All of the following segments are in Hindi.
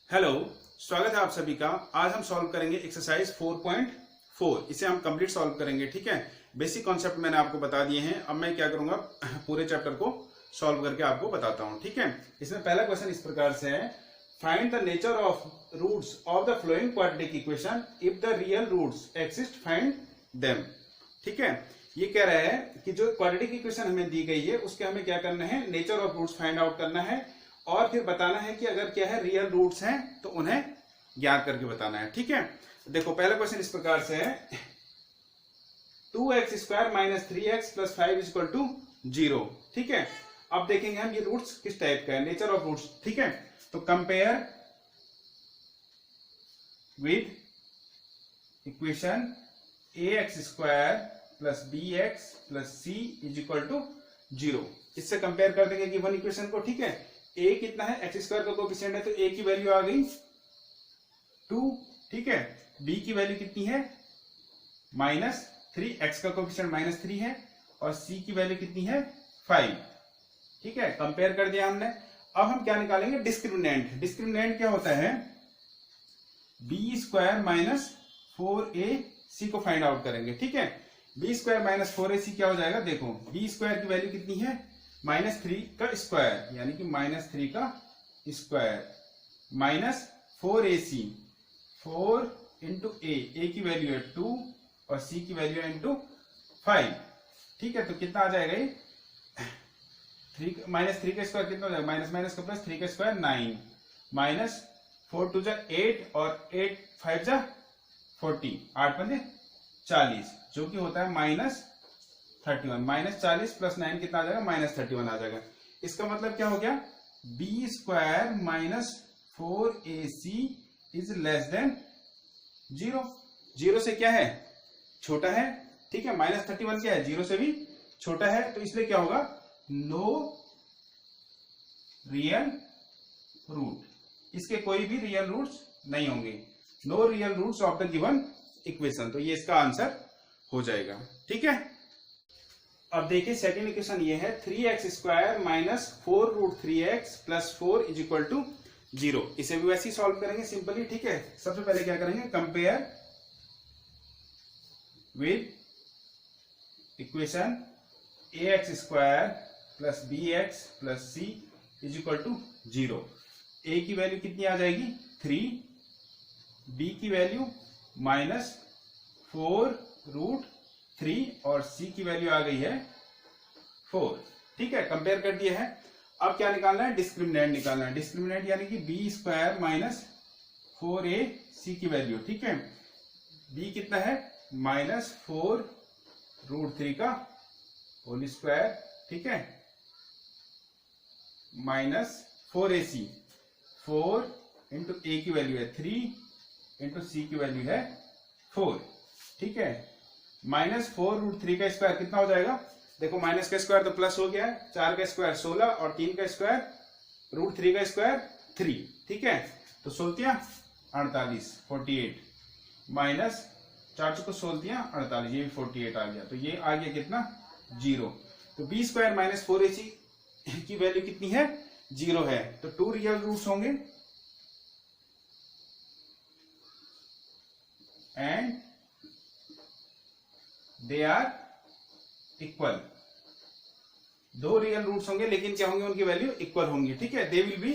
हेलो, स्वागत है आप सभी का। आज हम सॉल्व करेंगे एक्सरसाइज 4.4। इसे हम कंप्लीट सॉल्व करेंगे। ठीक है, बेसिक कॉन्सेप्ट मैंने आपको बता दिए हैं। अब मैं क्या करूंगा, पूरे चैप्टर को सॉल्व करके आपको बताता हूं। ठीक है, इसमें पहला क्वेश्चन इस प्रकार से है, find the nature of roots of the following quadratic equation if the real roots exist, find them. ठीक है, ये कह रहा है कि जो क्वाड्रेटिक इक्वेशन हमें दी गई है उसके हमें क्या करना है, nature of roots find out करना है और फिर बताना है कि अगर क्या है रियल रूट्स हैं तो उन्हें ज्ञात करके बताना है। ठीक है, देखो पहला क्वेश्चन इस प्रकार से है, 2x square minus 3x plus 5 is equal to 0। ठीक है, अब देखेंगे हम ये रूट्स किस टाइप का है, नेचर ऑफ रूट्स। ठीक है, तो compare with equation ax square plus bx plus c is equal to 0। इससे कंपेयर कर देंगे गिवन इक्वेशन को। ठीक है, a कितना है, एक्स स्क्वायर का कोएफिशिएंट है तो a की वैल्यू आ गई 2। ठीक है, b की वैल्यू कितनी है, -3, x का कोएफिशिएंट -3 है और c की वैल्यू कितनी है 5। ठीक है, कंपेयर कर दिया हमने। अब हम क्या निकालेंगे, डिस्क्रिमिनेंट। डिस्क्रिमिनेंट क्या होता है, b स्क्वायर माइनस 4ac को फाइंड आउट करेंगे। ठीक है, b स्क्वायर माइनस 4ac क्या हो जाएगा, देखो b स्क्वायर की वैल्यू कितनी है, -3 का स्क्वायर यानी कि -3 का square minus 4ac, 4 into a की वैल्यू है 2 और c की वैल्यू है इंटू 5। ठीक है, तो कितना आ जाएगा ये, -3 का स्क्वायर कितना हो जाएगा, माइनस माइनस का प्लस, 3 का स्क्वायर 9 माइनस 4 2 8 और 8 5 40, 8 पंजे 40, जो कि होता है -31। -40 प्लस 9 कितना आ जाएगा, -31 आ जाएगा। इसका मतलब क्या हो गया, b square minus 4ac is less than 0। 0 से क्या है, छोटा है। ठीक है, -31 क्या है, 0 से भी छोटा है, तो इसलिए क्या होगा, नो रियल रूट। इसके कोई भी रियल रूट्स नहीं होंगे, no real roots of the given equation. तो ये इसका आंसर हो जाएगा। ठीक है, अब देखिए सेकेंड इक्वेशन ये है, 3x square minus 4 root 3x plus 4 is equal to 0। इसे भी वैसे ही सॉल्व करेंगे सिंपली। ठीक है, सबसे पहले क्या करेंगे, compare with equation ax square plus bx plus c is equal to 0। a की वैल्यू कितनी आ जाएगी 3, b की वैल्यू -4 रूट 3 और c की वैल्यू आ गई है 4। ठीक है, कंपेयर कर दिया है। अब क्या निकालना है, डिस्क्रिमिनेंट निकालना है। डिस्क्रिमिनेंट यानी कि b स्क्वायर माइनस 4ac की वैल्यू। ठीक है, b कितना है, -4 रूट 3 का होल स्क्वायर। ठीक है, -4ac, 4 इंटू a की वैल्यू है 3 इंटू c की वैल्यू है 4। ठीक है, -4 रूट 3 का स्क्वायर कितना हो जाएगा, देखो माइनस का स्क्वायर तो प्लस हो गया है, 4 का स्क्वायर 16 और 3 का स्क्वायर रूट 3 का स्क्वायर 3। ठीक है, तो 16 48, 48 माइनस 4 को 16 48, ये भी 48 आ गया। तो ये आ गया कितना, 0। तो b स्क्वायर माइनस 4ac की वैल्यू कितनी है, 0 है। तो 2 रियल रूट्स होंगे and they are equal. 2 real roots होंगे लेकिन क्या होंगे, उनकी वैल्यू इक्वल होंगी। ठीक है, they will be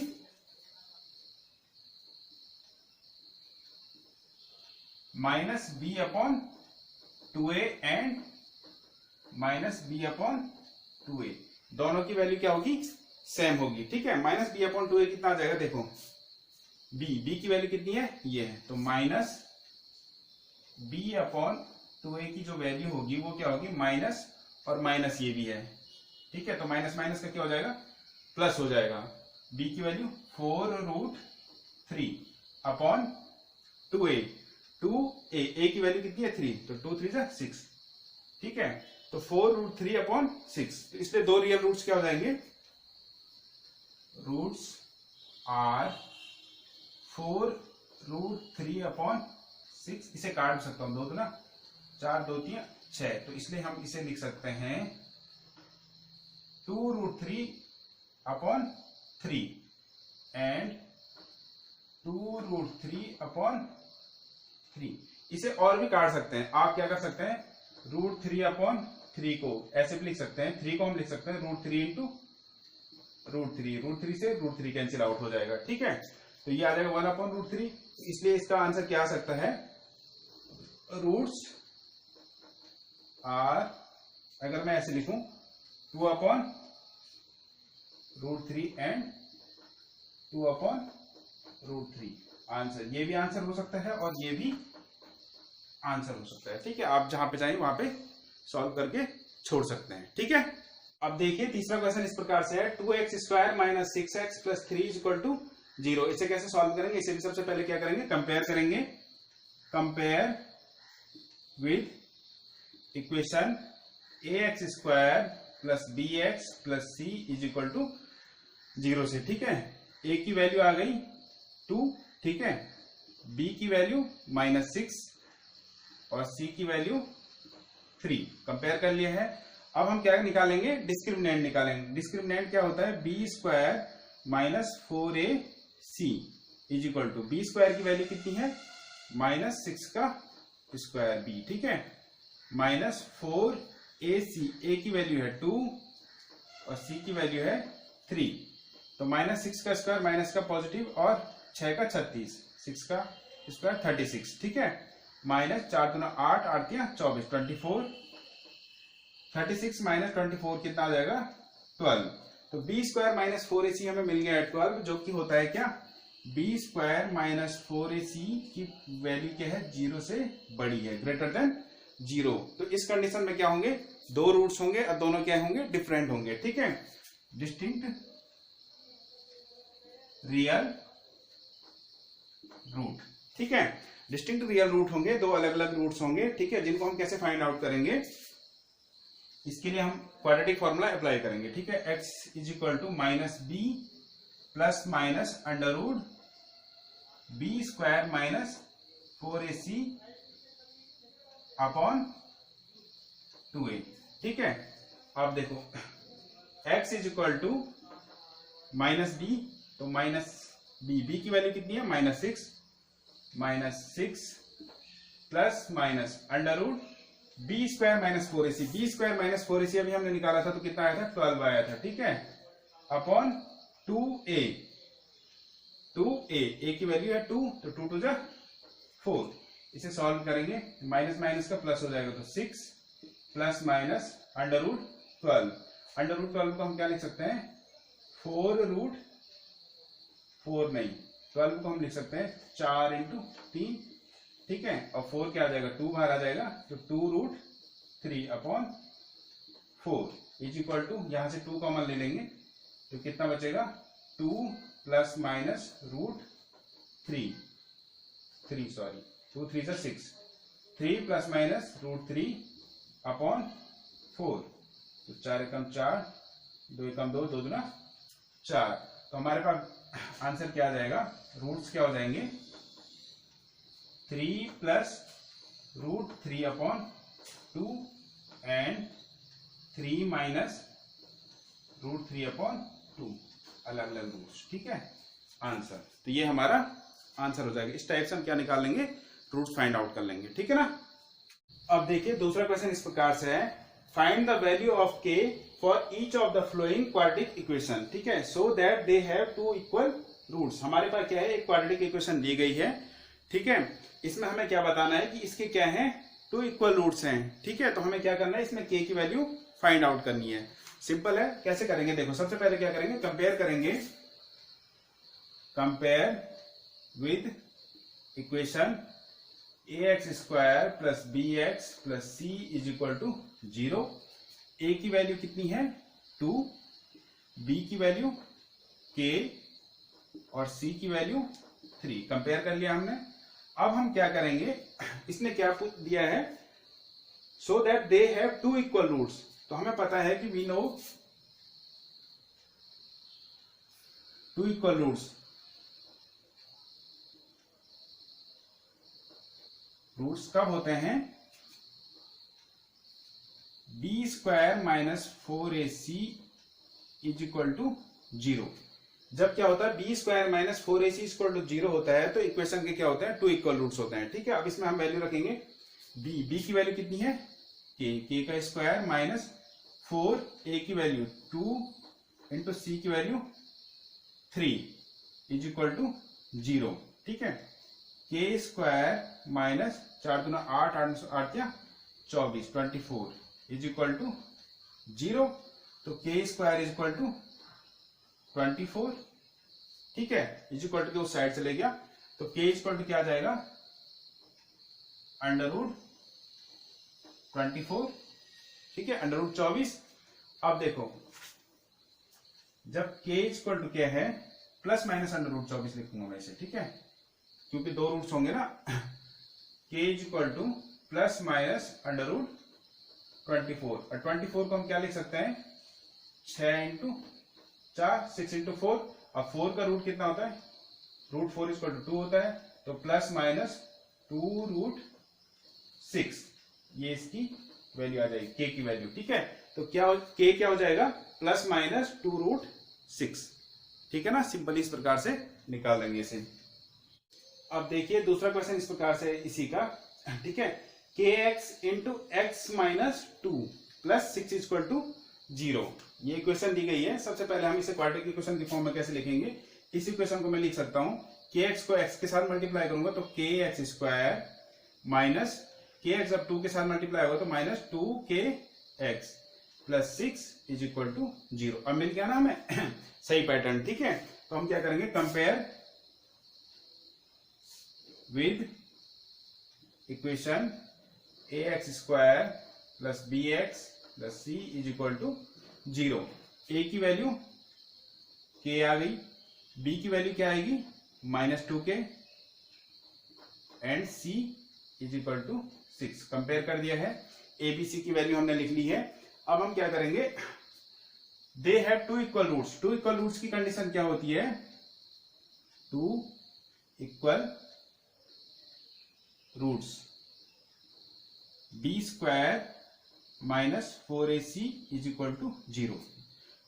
-b/2a and -b/2a, दोनों की वैल्यू क्या होगी, सेम होगी। ठीक है, -b/2a कितना आ जाएगा, देखो b की वैल्यू कितनी है, ये है, तो -b/2a की जो वैल्यू होगी वो क्या होगी, माइनस और माइनस ये भी है। ठीक है, तो माइनस माइनस का क्या हो जाएगा, प्लस हो जाएगा। b की वैल्यू 4 रूट 3/2a, 2a की वैल्यू कितनी है 3, तो 2 3 6। ठीक है, तो 4 रूट 3/6। तो इसलिए 2 रियल रूट्स क्या हो जाएंगे, रूट्स आर 4 रूट 3/6। इसे काट सकता हूं, 2 तो ना 4 2 3 6, तो इसलिए हम इसे लिख सकते हैं 2 रूट 3/3 and 2√3/3। इसे और भी काट सकते हैं, आप क्या कर सकते हैं, √3/3 को ऐसे भी लिख सकते हैं, 3 को हम लिख सकते हैं √3 × √3 से √3 कैंसिल आउट हो जाएगा, ठीक है। तो ये आ जाएगा 1/√3, इसलिए इसका आंसर क्या आ सकता है, रूट्स आर, अगर मैं ऐसे लिखूं 2/√3 एंड 2/√3 आंसर, ये भी आंसर हो सकता है और ये भी आंसर हो सकता है, ठीक है। आप जहां पे चाहें वहां पे सॉल्व करके छोड़ सकते हैं, ठीक है। अब देखिए तीसरा क्वेश्चन इस प्रकार से है, 2x² - 6x + 3 = 0। इसे कैसे सॉल्व करेंगे, इसे भी सबसे पहले क्या करेंगे, कंपेयर करेंगे। Compare with equation ax² + bx + c = 0 से, ठीक है। a की वैल्यू आ गई 2, ठीक है, b की वैल्यू -6 और c की वैल्यू 3 कंपेयर कर लिया है। अब हम क्या निकालेंगे, डिस्क्रिमिनेंट निकालेंगे। डिस्क्रिमिनेंट क्या होता है, b² - 4ac = b² की वैल्यू कितनी है, -6 का स्क्वायर b, ठीक है, -4ac, a की वैल्यू है 2 और c की वैल्यू है 3। तो -6 का स्क्वायर, माइनस का पॉजिटिव और 6 का 36, 6 का स्क्वायर 36, ठीक है, -4 × 8, 8 × 24, 24, 36 - 24 कितना आ जाएगा, 12। तो b² - 4ac हमें मिल गया है 12, जो कि होता है क्या, b² - 4ac की वैल्यू क्या है, 0 से बड़ी है, ग्रेटर देन 0। तो इस कंडीशन में क्या होंगे, दो रूट्स होंगे और दोनों क्या होंगे, डिफरेंट होंगे, ठीक है। डिस्टिंक्ट रियल रूट, ठीक है, डिस्टिंक्ट रियल रूट होंगे, दो अलग अलग रूट्स होंगे, ठीक है, जिनको हम कैसे फाइंड आउट करेंगे, इसके लिए हम क्वाड्रेटिक फॉर्मूला अप्लाई करेंगे, ठीक है। x = -b ± √b² - 4ac/2a, ठीक है। अब देखो x = -b, तो -b, b की वैल्यू कितनी है, -6 plus minus √b² - 4ac, b² - 4ac अभी हमने निकाला था तो कितना आया था, 12 आया था, ठीक है, अपॉन 2a, a की वैल्यू है 2, तो 2 × 2 = 4। इसे सॉल्व करेंगे, माइनस माइनस का प्लस हो जाएगा, तो 6 प्लस माइनस √12, √12 को हम क्या लिख सकते हैं, 4√4 नहीं, 12 को हम लिख सकते हैं 4 × 3, ठीक है, और 4 क्या आ जाएगा, 2 बाहर आ जाएगा, तो 2√3/4 = यहां से 2 कॉमन ले लेंगे तो कितना बचेगा, 2 ± √3, 2 3 = 6, 3 ± √3/4, तो 4 × 4, 2 × 2, 2 × 4। तो हमारे पास आंसर क्या आ जाएगा, रूट्स क्या हो जाएंगे, 3 + √3/2 एंड 3 - √3/2, अलग अलग रूट्स, ठीक है, आंसर। तो ये हमारा आंसर हो जाएगा। इस टाइप से हम क्या निकाल लेंगे, रूट्स फाइंड आउट कर लेंगे, ठीक है ना। अब देखिए दूसरा क्वेश्चन इस प्रकार से है, find the value of k for each of the following quadratic equation, ठीक है, so that they have 2 equal roots. हमारे पास क्या है, एक क्वाड्रेटिक इक्वेशन दी गई है, ठीक है, इसमें हमें क्या बताना है कि इसके क्या है, 2 इक्वल रूट्स हैं, ठीक है। तो हमें क्या करना है, इसमें k की वैल्यू फाइंड आउट करनी है। सिंपल है, कैसे करेंगे, देखो सबसे पहले क्या करेंगे, कंपेयर करेंगे, compare with equation ax² + bx + c = 0। a की वैल्यू कितनी है, 2, b की वैल्यू k और c की वैल्यू 3, कंपेयर कर लिया हमने। अब हम क्या करेंगे, इसने क्या दिया है, so that they have 2 equal roots. तो हमें पता है कि we know 2 equal roots, roots कब होते हैं, b² - 4ac = 0। जब क्या होता है B square minus 4ac equal to 0 होता है तो इक्वेशन के क्या होते हैं 2 इक्वल रूट्स होते हैं। ठीक है, अब इसमें हम वैल्यू रखेंगे बी की वैल्यू कितनी है के का स्क्वायर माइनस 4a की वैल्यू 2 इंटू सी की वैल्यू 3 इज इक्वल टू 0। ठीक है, के स्क्वायर माइनस 4 दूना 8 8 24 24 इज इक्वल टू 0। तो के स्क्वायर इज इक्वल टू 24। ठीक है, इज इक्वल टू उस साइड चले गया तो के इज इक्वल टू क्या आ जाएगा अंडर रूट 24। ठीक है, अंडर रूट 24। अब देखो जब के इज इक्वल टू क्या है प्लस माइनस अंडर रूट 24 लिखूंगा मैं इसे। ठीक है, क्योंकि दो रूट्स होंगे ना। K is equal to plus minus under root 24 और 24 को हम क्या लिख सकते हैं 6 इंटू 4 6 इंटू 4। अब 4 का रूट कितना होता है रूट 4 इक्वल टू 2 होता है तो प्लस माइनस 2 रूट 6 ये इसकी वैल्यू आ जाएगी के की वैल्यू। ठीक है, तो के क्या हो जाएगा प्लस माइनस 2 रूट 6। ठीक है ना, सिंपल इस प्रकार से निकाल देंगे इसे। अब देखिए दूसरा क्वेश्चन इस प्रकार से इसी का। ठीक है, K X into X minus 2 plus 6 equal to 0 ये इक्वेशन दी गई है। सबसे पहले हम इसे क्वाड्रेटिक इक्वेशन की फॉर्म में कैसे लिखेंगे, इस इक्वेशन को मैं लिख सकता हूं के एक्स को एक्स के साथ मल्टीप्लाई करूंगा तो के एक्स स्क्वायर माइनस के एक्स जब 2 के साथ मल्टीप्लाई होगा तो minus 2 K X plus 6 is equal to 0। अब मिल गया ना हमें सही पैटर्न। ठीक है, तो हम क्या करेंगे compare with equation A X square plus B X plus C is equal to 0। A की वैल्यू के आ गई, बी की वैल्यू क्या आएगी minus 2k and C is equal to 6। कंपेयर कर दिया है, ए बी सी की वैल्यू हमने लिख ली है। अब हम क्या करेंगे they have 2 equal roots. 2 equal roots की कंडीशन क्या होती है 2 equal roots B square minus 4ac is equal to 0।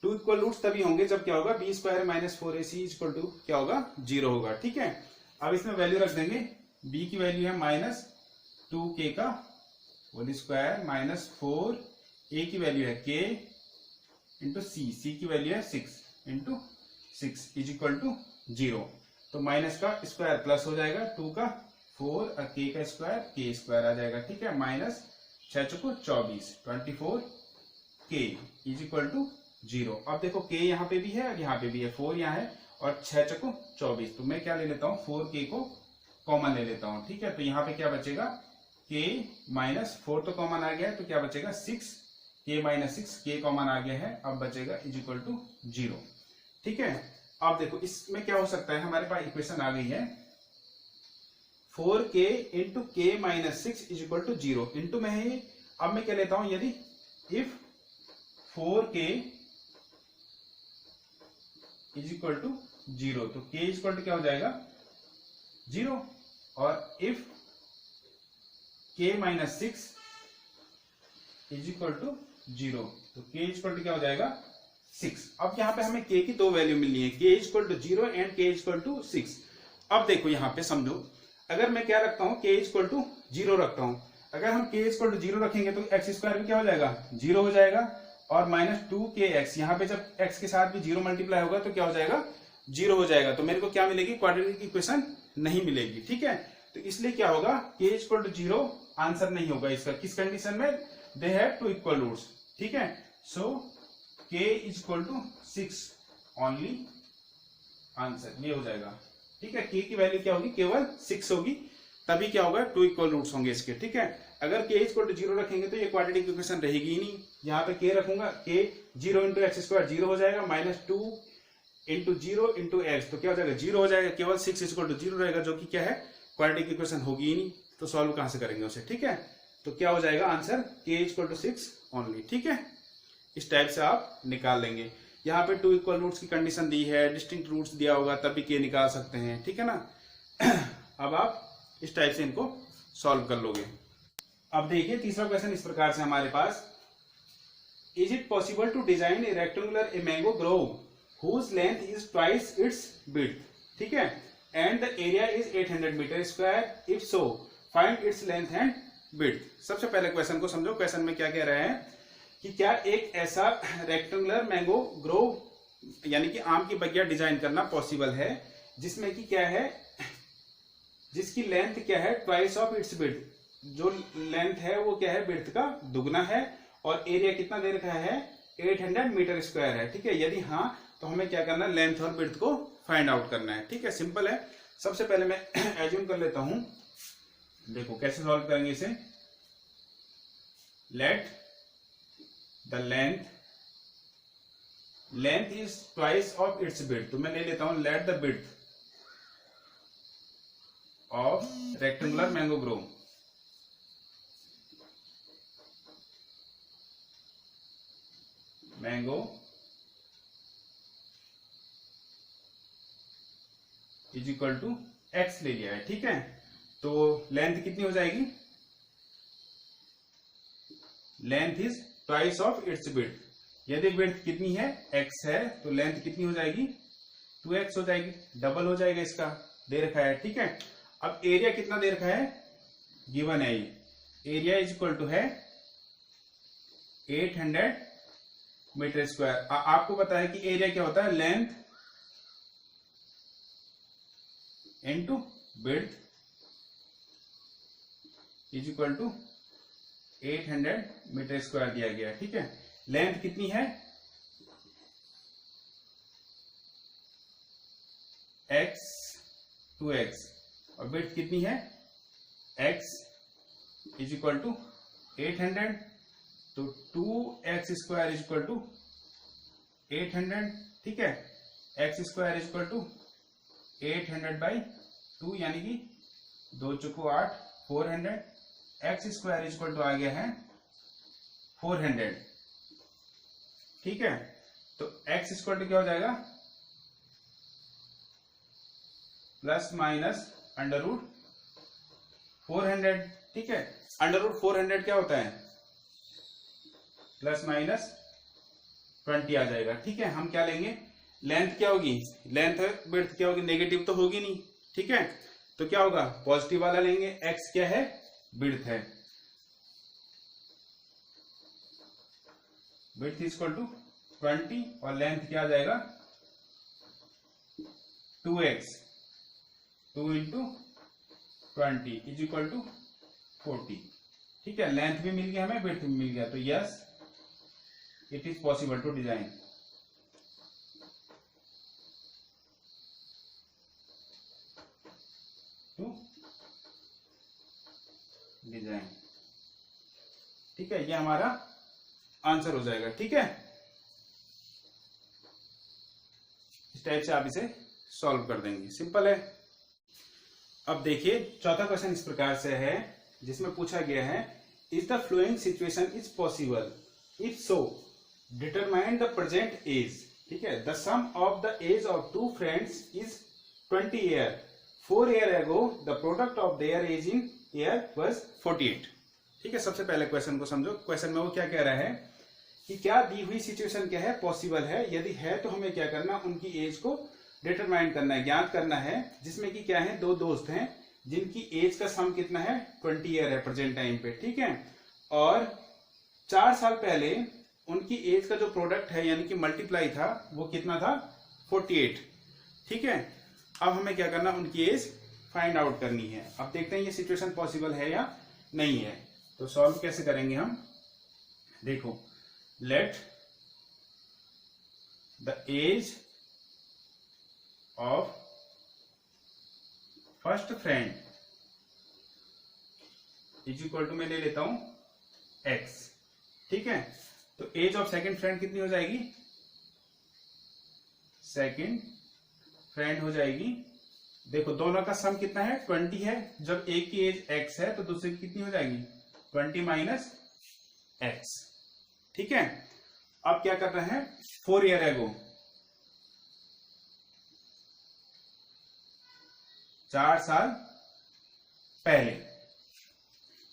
2 equal roots तभी होंगे जब क्या होगा B square minus 4ac is equal to क्या होगा 0 होगा। ठीक है, अब इसमें वैल्यू रख देंगे b की वैल्यू है माइनस 2k का होल स्क्वायर माइनस 4a की वैल्यू है k इंटू सी की वैल्यू है 6 इंटू 6 इज इक्वल टू 0। तो माइनस का स्क्वायर प्लस हो जाएगा 2 का 4 और k का स्क्वायर k स्क्वायर आ जाएगा। ठीक है, माइनस 6 चौको 24 24 k इज इक्वल टू 0। अब देखो k यहाँ पे भी है और यहाँ पे भी है, 4 यहाँ है और 6 चौको 24। तो मैं क्या ले लेता हूँ 4k को कॉमन ले लेता हूँ। ठीक है, तो यहाँ पे क्या बचेगा k माइनस 4 तो कॉमन आ गया है तो क्या बचेगा 6 k माइनस 6 k कॉमन आ गया है, अब बचेगा इज इक्वल टू 0। ठीक है, अब देखो इसमें क्या हो सकता है हमारे पास इक्वेशन आ गई है 4k into K minus 6 is equal to 0 into में है। अब मैं क्या लेता हूं यदि if 4k is equal to 0 तो k इज इक्वल टू क्या हो जाएगा 0 और if k minus 6 is equal to 0 तो k इज इक्वल टू क्या हो जाएगा 6। अब यहां पे हमें k की दो वैल्यू मिलनी है, k is equal to 0 and k is equal to 6। अब देखो यहां पे समझो अगर मैं क्या रखता हूं k इज इक्वल टू 0 रखता हूं, अगर हम k इज इक्वल टू 0 रखेंगे तो एक्स स्क्वायर भी क्या हो जाएगा 0 हो जाएगा और माइनस 2kx यहाँ पे जब x के साथ भी 0 मल्टीप्लाई होगा तो क्या हो जाएगा 0 हो जाएगा। तो मेरे को क्या मिलेगी क्वाड्रेटिक इक्वेशन नहीं मिलेगी। ठीक है, तो इसलिए क्या होगा k is equal to 0 answer नहीं होगा इसका। किस कंडीशन में दे हैव 2 इक्वल रूट्स। ठीक है, so k is equal to 6 only answer ये हो जाएगा। ठीक है, k की वैल्यू क्या होगी केवल 6 होगी, तभी क्या होगा 2 इक्वल रूट्स होंगे इसके। ठीक है, अगर k इक्वल टू 0 रखेंगे तो ये क्वाड्रेटिक इक्वेशन रहेगी ही नहीं। यहाँ पे k रखूंगा k 0 इंटू एक्स स्क्वायर 0 हो जाएगा माइनस 2 इंटू 0 इंटू एक्स तो क्या हो जाएगा 0 हो जाएगा, केवल 6 इक्वल टू 0 रहेगा जो कि क्या है क्वाड्रेटिक इक्वेशन होगी ही नहीं। तो सॉल्व कहां से करेंगे उसे। ठीक है, तो क्या हो जाएगा answer k equal to 6 only. ठीक है, इस टाइप से आप निकाल लेंगे। यहाँ पे 2 इक्वल रूट्स की कंडीशन दी है, डिस्टिंक्ट रूट्स दिया होगा तब भी k निकाल सकते हैं। ठीक है ना। अब आप इस टाइप से इनको सॉल्व कर लोगे। अब देखिए तीसरा क्वेश्चन इस प्रकार से हमारे पास, is it possible to design a rectangular a mango grove whose length is twice its width, ठीक है, and the area is 800 metre square, if so find its length and width. सबसे पहले क्वेश्चन को समझो। क्वेश्चन में क्या कह रहा है कि क्या एक ऐसा रेक्टेंगुलर मैंगो ग्रोव यानी कि आम की बगिया डिजाइन करना पॉसिबल है जिसमें कि क्या है, जिसकी लेंथ क्या है ट्वाइस ऑफ इट्स विड्थ, जो लेंथ है वो क्या है विड्थ का दुगना है, और एरिया कितना दे रखा है 800 मीटर स्क्वायर है, ठीक है। यदि हाँ तो हमें क्या करना है, लेंथ और विड्थ को फाइंड आउट करना है, ठीक है। सिंपल है। सबसे पहले मैं एज्यूम कर लेता हूं, देखो कैसे सॉल्व करेंगे इसे। Let the length is twice of its width, तो मैं ले लेता हूं let the width of rectangular mango grove is equal to X ले लिया है, ठीक है। तो लेंथ कितनी हो जाएगी, length is twice of its width. यदि विड्थ कितनी है x है तो लेंथ कितनी हो जाएगी 2x हो जाएगी, डबल हो जाएगा इसका, दे रखा है, ठीक है। अब एरिया कितना दे रखा है, गिवन है ये, एरिया इज इक्वल टू है 800 मीटर स्क्वायर। आपको पता है कि एरिया क्या होता है, length into width is equal to 800 metre square दिया गया है, ठीक है। लेंथ कितनी है x 2x और विड्थ कितनी है x इज इक्वल टू 800, तो 2x square is equal to 800, ठीक है। x square is equal to 800 by 2 यानी कि 2 चौको 8 400, x square is equal to आ गया है 400, ठीक है। तो x स्क्वायर टू क्या हो जाएगा प्लस माइनस अंडर रूट 400, ठीक है। अंडर रूट 400 क्या होता है प्लस माइनस 20 आ जाएगा, ठीक है। हम क्या लेंगे, लेंथ क्या होगी, लेंथ विड्थ क्या होगी, नेगेटिव तो होगी नहीं, ठीक है। तो क्या होगा पॉजिटिव वाला लेंगे, x क्या है विड्थ है, विड्थ इज इक्वल टू 20 और लेंथ क्या आ जाएगा 2x, 2 into 20 is equal to 40, ठीक है। लेंथ भी मिल गया हमें, विड्थ भी मिल गया, तो yes it is possible to design ठीक है। ये हमारा आंसर हो जाएगा, ठीक है। इस टाइप से आप इसे सॉल्व कर देंगे, सिंपल है। अब देखिए चौथा क्वेश्चन इस प्रकार से है जिसमें पूछा गया है is the flowing situation is possible, if so determine the present age, ठीक है। The sum of the age of two friends is 20 year, 4 year ago the product of their age in year was 48, ठीक है। सबसे पहले क्वेश्चन को समझो। क्वेश्चन में वो क्या कह रहा है कि क्या दी हुई सिचुएशन क्या है पॉसिबल है, यदि है तो हमें क्या करना, उनकी एज को डिटरमाइन करना है, ज्ञात करना है, जिसमें कि क्या है दो दोस्त हैं जिनकी एज का सम कितना है 20 ईयर है प्रेजेंट टाइम पे, ठीक है। और 4 साल पहले उनकी एज का जो प्रोडक्ट है यानी कि मल्टीप्लाई था वो कितना था 48, ठीक है। अब हमें क्या करना, उनकी एज फाइंड आउट करनी है। अब देखते हैं ये सिचुएशन पॉसिबल है या नहीं है। तो सॉल्व कैसे करेंगे हम, देखो let the age of first friend is equal to मैं ले लेता हूं x, ठीक है। तो एज ऑफ सेकंड फ्रेंड कितनी हो जाएगी, सेकंड फ्रेंड हो जाएगी, देखो दोनों का सम कितना है 20 है, जब एक की एज x है तो दूसरे की कितनी हो जाएगी 20 माइनस x, ठीक है। अब क्या कर रहे हैं 4 ईयर एगो, 4 साल पहले,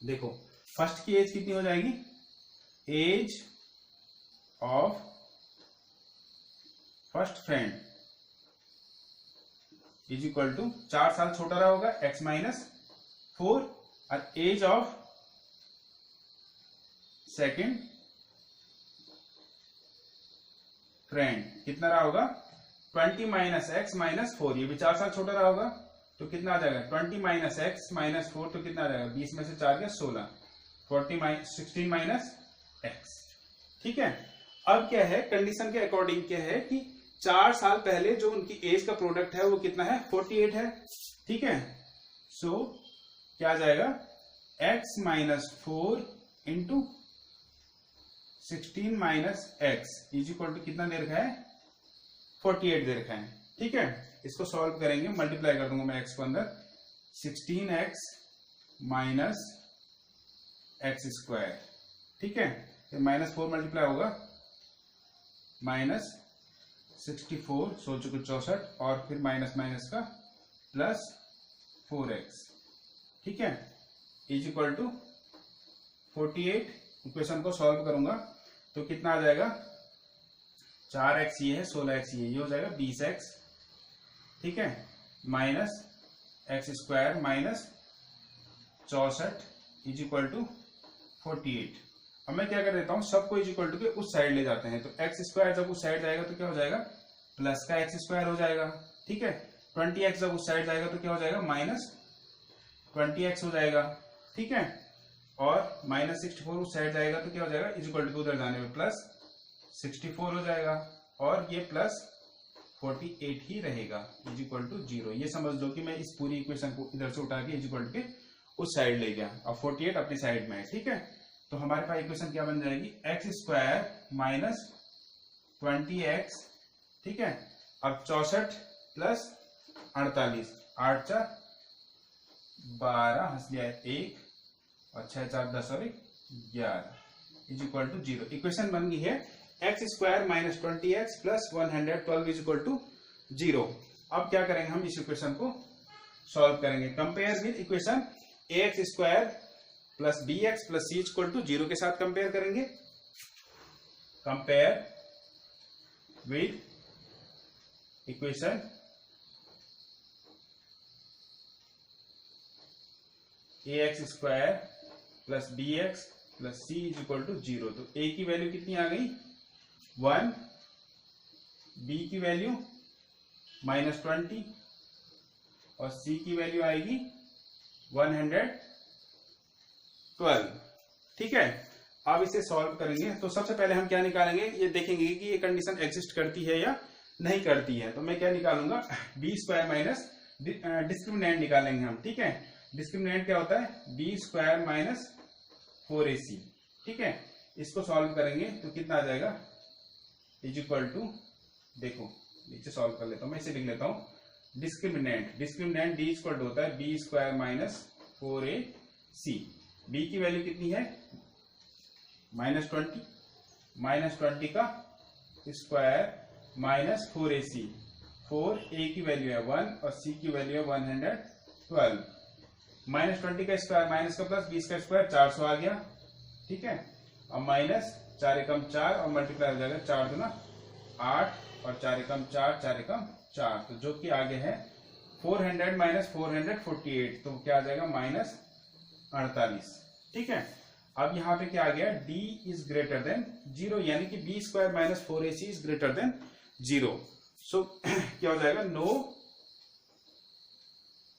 देखो फर्स्ट की एज कितनी हो जाएगी, age of first friend is equal to 4 साल छोटा रहा होगा x माइनस 4 और एज ऑफ सेकेंड फ्रेंड कितना रहा होगा 20 माइनस एक्स माइनस 4, ये भी 4 साल छोटा रहा होगा तो कितना आ जाएगा 20 माइनस एक्स माइनस 4 तो कितना आ जाएगा 20 में से 4 गया 16, 16 माइनस एक्स। ठीक है, अब क्या है कंडीशन के अकॉर्डिंग क्या है कि 4 साल पहले जो उनकी एज का प्रोडक्ट है वो कितना है 48 है। ठीक है, सो क्या आ जाएगा x minus 4 into 16 minus X is equal to कितना दे रखा है 48 दे रखा है। ठीक है, इसको सॉल्व करेंगे, मल्टीप्लाई कर दूंगा मैं x को अंदर 16x माइनस एक्स स्क्वायर। ठीक है, फिर माइनस 4 मल्टीप्लाई होगा माइनस 64 16 को 64 और फिर माइनस माइनस का प्लस 4x। ठीक है, इज इक्वल टू 48। इक्वेशन को सॉल्व करूंगा तो कितना आ जाएगा 4x ये है 16x ये हो जाएगा 20x। ठीक है, minus X square minus 64 is equal to 48। अब मैं क्या कर देता हूं सबको इज इक्वल टू के उस साइड ले जाते हैं, तो एक्स स्क्वायर जब उस साइड जाएगा तो क्या हो जाएगा प्लस का एक्स स्क्वायर हो जाएगा। ठीक है, 20x जब उस साइड जाएगा तो क्या हो जाएगा माइनस 20x हो जाएगा। ठीक है, और माइनस 64 उस साइड जाएगा तो क्या हो जाएगा इज इक्वल टू उधर जाने में प्लस 64 हो जाएगा और ये प्लस 48 ही रहेगा इज इक्वल टू 0। ये समझ लो कि मैं इस पूरी इक्वेशन को इधर से उठा के इज इक्वल टू के उस साइड ले गया, अब 48 अपनी साइड में है। ठीक है, तो हमारे पास इक्वेशन क्या बन जाएगी एक्स स्क्वायर माइनस 20x। ठीक है, अब 64 प्लस 48 8 4 12 हंस लिया 1 और 6 4 10 और 11 इज इक्वल टू 0। इक्वेशन बन गई है X square minus 20x plus 112 is equal to 0। अब क्या करेंगे हम इस इक्वेशन को सॉल्व करेंगे, compare with equation ax square plus bx plus c equal to 0 के साथ कंपेयर करेंगे। Compare with equation ax square plus bx plus c is equal to 0। तो a की वैल्यू कितनी आ गई 1, b की वैल्यू माइनस 20 और c की वैल्यू आएगी 112। ठीक है, अब इसे सॉल्व करेंगे तो सबसे पहले हम क्या निकालेंगे ये देखेंगे कि ये कंडीशन एग्जिस्ट करती है या नहीं करती है। तो मैं क्या निकालूंगा बी स्क्वायर माइनस डिस्क्रिमिनेंट निकालेंगे हम। ठीक है, डिस्क्रिमिनेंट क्या होता है बी स्क्वायर माइनस 4ac। ठीक है, इसको सॉल्व करेंगे तो कितना आ जाएगा इज इक्वल टू, देखो नीचे सॉल्व कर लेता हूं मैं, इसे लिख लेता हूं डिस्क्रिमिनेंट डी इक्वल टू होता है बी स्क्वायर माइनस 4ac। बी की वैल्यू कितनी है माइनस 20 का स्क्वायर माइनस 4ac, 4a की वैल्यू है 1 और c की वैल्यू है 112। माइनस 20 का स्क्वायर माइनस का प्लस 20 का स्क्वायर 400 आ गया। ठीक है, अब माइनस 4 एकम 4 और मल्टीप्लाई हो जाएगा 4 दूना 8 और 4 एकम 4 4 एकम 4, तो जो कि आगे है 400 माइनस 448 तो क्या आ जाएगा माइनस 48। ठीक है, अब यहां पे क्या आ गया d इज ग्रेटर देन 0 यानी कि b square minus 4ac is greater than 0। सो क्या हो जाएगा नो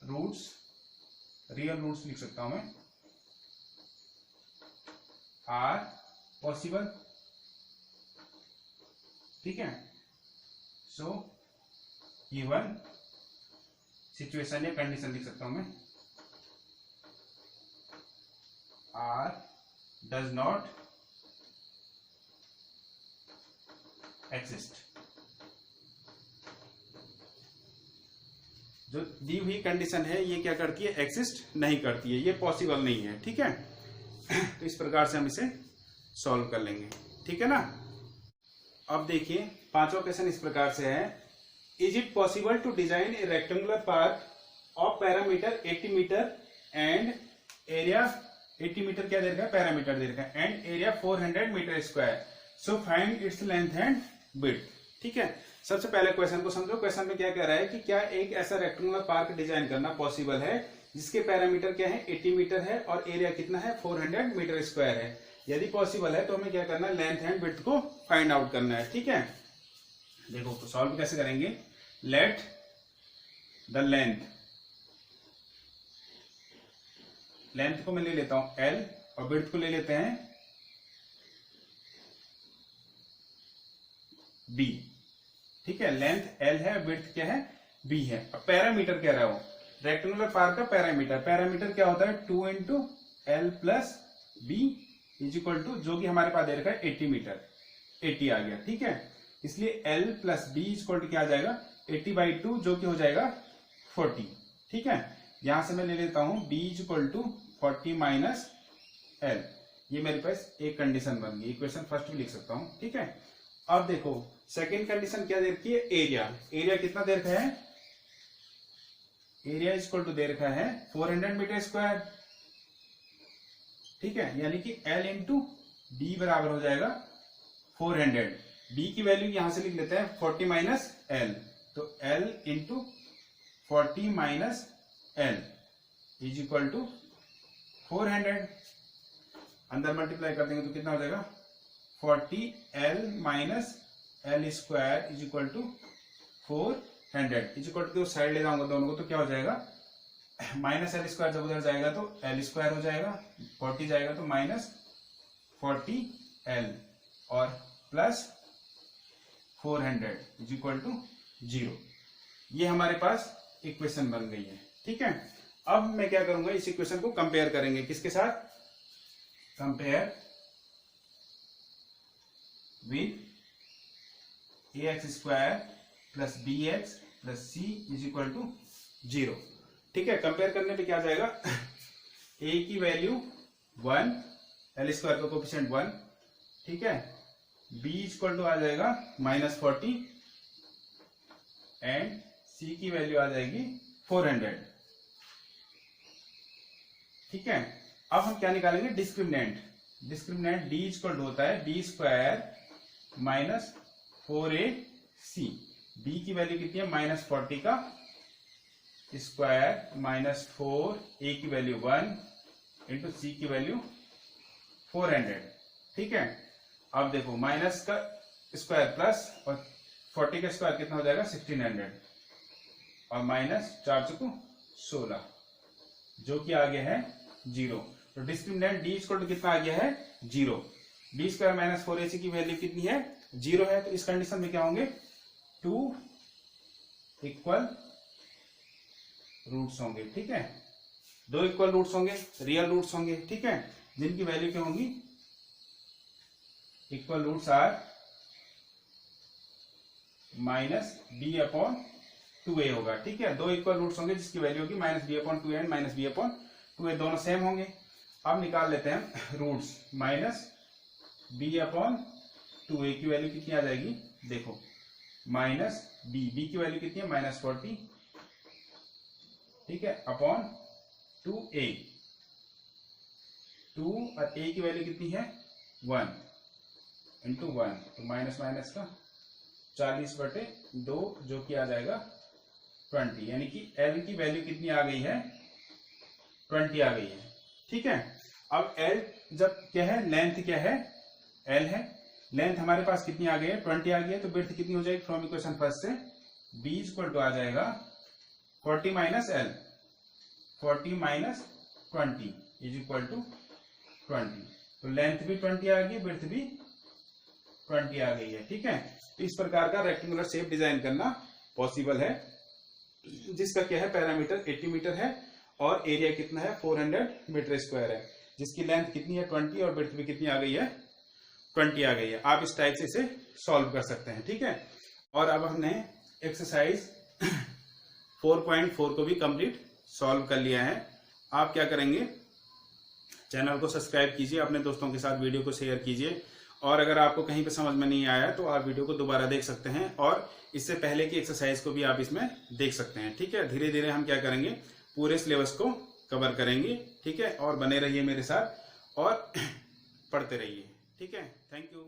रूट्स, रियल रूट्स लिख सकता हूं मैं, आर पॉसिबल। ठीक है, सो गिवन सिचुएशन या कंडीशन लिख सकता हूं मैं, आर डज नॉट एक्सिस्ट। जो दी हुई कंडीशन है ये क्या करती है एक्सिस्ट नहीं करती है, ये पॉसिबल नहीं है। ठीक है, तो इस प्रकार से हम इसे सॉल्व कर लेंगे। ठीक है ना, अब देखिए पांचवा क्वेश्चन इस प्रकार से है, is it possible to design a rectangular park of parameter 80 metre and area 80 metre क्या दे रखा है पैरामीटर दे रखा है and area 400 metre square, so find its length and width. ठीक है, सबसे पहले क्वेश्चन को समझो। क्वेश्चन में क्या कह रहा है कि क्या एक ऐसा रेक्टेंगुलर पार्क डिजाइन करना पॉसिबल है जिसके पैरामीटर क्या है 80 मीटर है और एरिया कितना है 400 मीटर स्क्वायर है। यदि पॉसिबल है तो हमें क्या करना है, लेंथ एंड विड्थ को फाइंड आउट करना है। ठीक है, देखो तो सॉल्व कैसे करेंगे। लेट द लेंथ को मैं ले लेता हूं L और विड्थ को ले लेते हैं B। ठीक है, लेंथ L है, विड्थ क्या है B है। अब पैरामीटर कह रहा हूं, रेक्टेंगुलर पार्क का पैरामीटर क्या होता है 2 into L plus B is equal to, जो कि हमारे पास दे रखा है 80 मीटर, 80 आ गया। ठीक है, इसलिए L plus B is equal to क्या आ जाएगा 80/2, जो कि हो जाएगा 40। ठीक है, यहां से मैं ले लेता हूं B is equal to 40 minus L। ये मेरे पास एक कंडीशन बन गई, इक्वेशन फर्स्ट भी लिख सकता हूं। ठीक है, अब देखो सेकेंड कंडीशन क्या दे रखी है, एरिया कितना दे रखा है, एरिया इज इक्वल टू दे रखा है 400 मीटर स्क्वायर। ठीक है, यानी कि L इंटू डी बराबर हो जाएगा 400। B की वैल्यू यहां से लिख लेते हैं 40 माइनस L, तो L into 40 minus L is equal to 400। अंदर मल्टीप्लाई कर देंगे तो कितना हो जाएगा 40L minus L square is equal to 400 is equal to, side ले जाऊंगा दोनों को तो क्या हो जाएगा माइनस L स्क्वायर, जब उधर जाएगा तो L स्क्वायर हो जाएगा, 40 जाएगा तो माइनस 40L और प्लस 400 इज इक्वल टू 0। ये हमारे पास इक्वेशन बन गई है। ठीक है, अब मैं क्या करूंगा, इस इक्वेशन को कंपेयर करेंगे किसके साथ, compare with ax square plus bx plus c is equal to 0। ठीक है, कंपेयर करने पे क्या आ जाएगा a की वैल्यू 1, L स्क्वायर का कोफिशिएंट 1। ठीक है, b इक्वल टू आ जाएगा -40 एंड c की वैल्यू आ जाएगी 400। ठीक है, अब हम क्या निकालेंगे, डिस्क्रिमिनेंट d इक्वल टू होता है b square minus 4ac। b की वैल्यू कितनी है -40 का स्क्वायर माइनस 4, a की वैल्यू 1 इंटू c की वैल्यू 400। ठीक है, अब देखो माइनस का स्क्वायर प्लस और 40 का स्क्वायर कितना हो जाएगा 1600 और माइनस 4 चुकू 16, जो कि आ गया है 0। तो डिस्क्रिमिनेंट d इक्वल टू कितना आ गया है 0। b स्क्वायर माइनस 4ac की वैल्यू कितनी है 0 है, तो इस कंडीशन में क्या होंगे 2 इक्वल रूट्स होंगे। ठीक है, 2 इक्वल रूट्स होंगे, रियल रूट्स होंगे। ठीक है, जिनकी वैल्यू क्या होंगी, equal roots are minus b/2a होगा। ठीक है, 2 इक्वल रूट्स होंगे जिसकी वैल्यू होगी -b/2a एंड -b/2a, दोनों सेम होंगे। अब निकाल लेते हैं रूट्स, -b/2a की वैल्यू कितनी आ जाएगी, देखो -b की वैल्यू कितनी है -40। ठीक है, अपॉन 2a, 2 और a की वैल्यू कितनी है 1 इंटू 1, तो माइनस माइनस का 40/2, जो कि आ जाएगा 20, यानी कि L की वैल्यू कितनी आ गई है 20 आ गई है। ठीक है, अब L जब क्या है, लेंथ क्या है L है, लेंथ हमारे पास कितनी आ गई है 20 आ गई है, तो विड्थ कितनी हो जाएगी फ्रॉम इक्वेशन फर्स्ट से, b इक्वल टू आ जाएगा 40 minus L, 40 minus 20 is equal to 20। तो लेंथ भी 20 आ गई, विड्थ भी 20 आ गई है। ठीक है, तो इस प्रकार का रेक्टेंगुलर शेप डिजाइन करना पॉसिबल है, जिसका क्या है पैरामीटर 80 मीटर है और एरिया कितना है 400 मीटर स्क्वायर है, जिसकी लेंथ कितनी है 20 और विड्थ भी कितनी आ गई है 20 आ गई है। आप इस टाइप से इसे सॉल्व कर सकते हैं। ठीक है, और अब हमने एक्सरसाइज 4.4 को भी कंप्लीट सॉल्व कर लिया है। आप क्या करेंगे, चैनल को सब्सक्राइब कीजिए, अपने दोस्तों के साथ वीडियो को शेयर कीजिए, और अगर आपको कहीं पे समझ में नहीं आया तो आप वीडियो को दोबारा देख सकते हैं और इससे पहले की एक्सरसाइज को भी आप इसमें देख सकते हैं। ठीक है, धीरे धीरे हम क्या करेंगे, पूरे सिलेबस को कवर करेंगे। ठीक है, और बने रहिए मेरे साथ और पढ़ते रहिए। ठीक है, थैंक यू।